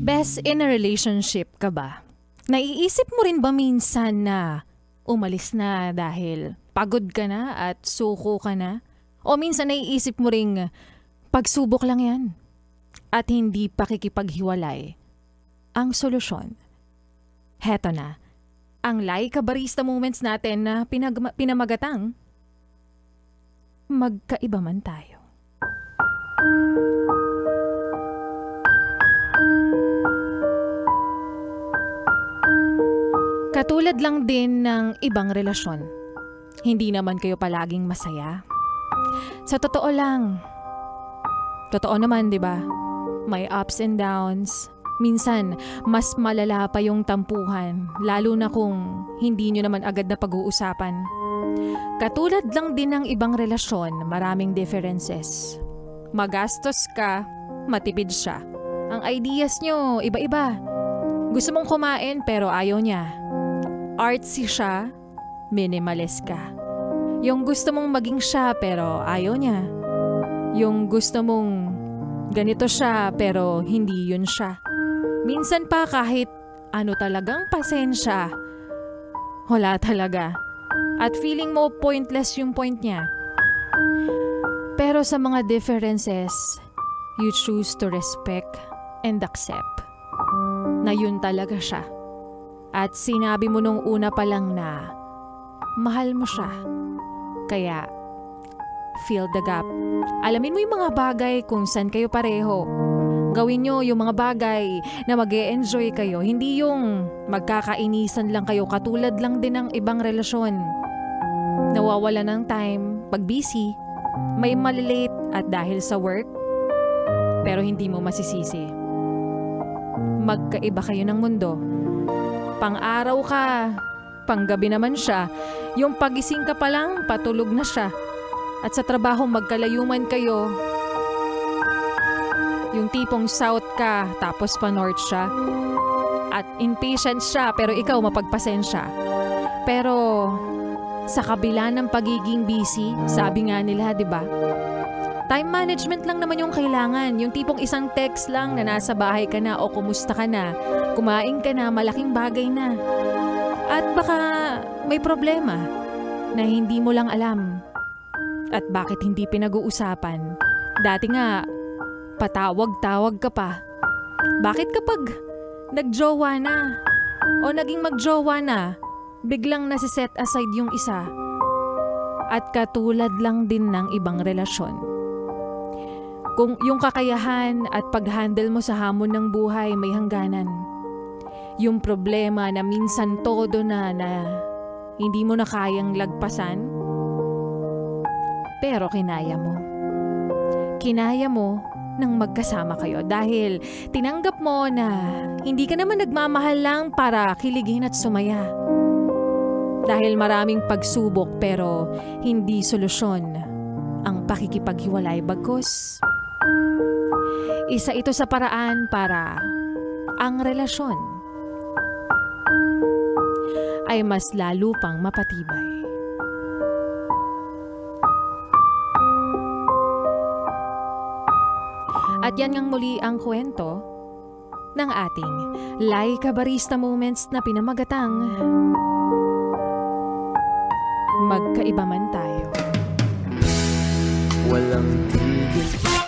Best in a relationship ka ba? Naiisip mo rin ba minsan na umalis na dahil pagod ka na at suko ka na? O minsan naiisip mo ring pagsubok lang yan at hindi pakikipaghiwalay ang solusyon? Heto na, ang Laika Barista Moments natin na pinamagatang Magkaiba Man Tayo. Katulad lang din ng ibang relasyon, hindi naman kayo palaging masaya. Sa totoo lang, totoo naman, di ba? May ups and downs. Minsan, mas malala pa yung tampuhan, lalo na kung hindi nyo naman agad na pag-uusapan. Katulad lang din ng ibang relasyon, maraming differences. Magastos ka, matipid siya. Ang ideas nyo, iba-iba. Gusto mong kumain pero ayaw niya. Artsy siya, minimalist ka. Yung gusto mong maging siya pero ayaw niya. Yung gusto mong ganito siya pero hindi yun siya. Minsan pa kahit ano talagang pasensya, wala talaga. At feeling mo pointless yung point niya. Pero sa mga differences, you choose to respect and accept na yun talaga siya. At sinabi mo nung una pa lang na mahal mo siya. Kaya, fill the gap. Alamin mo yung mga bagay kung saan kayo pareho. Gawin nyo yung mga bagay na mag-e-enjoy kayo. Hindi yung magkakainisan lang kayo katulad lang din ng ibang relasyon. Nawawala ng time, pag busy, may malilate at dahil sa work, pero hindi mo masisisi. Magkaiba kayo ng mundo. Pang-araw ka, pang-gabi naman siya. Yung pagising ka pa lang, patulog na siya. At sa trabaho magkalayuman kayo. Yung tipong south ka, tapos pa north siya. At impatient siya, pero ikaw mapagpasensya. Pero sa kabila ng pagiging busy, sabi nga nila, di ba? Time management lang naman yung kailangan. Yung tipong isang text lang na nasa bahay ka na o kumusta ka na, kumain ka na, malaking bagay na. At baka may problema na hindi mo lang alam. At bakit hindi pinag-uusapan? Dati nga, patawag-tawag ka pa. Bakit kapag nagjowa na o naging magjowa na, biglang nasiset aside yung isa? At katulad lang din ng ibang relasyon. Kung yung kakayahan at pag-handle mo sa hamon ng buhay may hangganan. Yung problema na minsan todo na hindi mo na kayang lagpasan, pero kinaya mo. Kinaya mo nang magkasama kayo dahil tinanggap mo na hindi ka naman nagmamahal lang para kiligin at sumaya. Dahil maraming pagsubok pero hindi solusyon ang pakikipaghiwalay, bagkus isa ito sa paraan para ang relasyon ay mas lalo pang mapatibay. At yan ngang muli ang kwento ng ating Laika Barista Moments na pinamagatang Magkaiba Man Tayo. Walang tigil.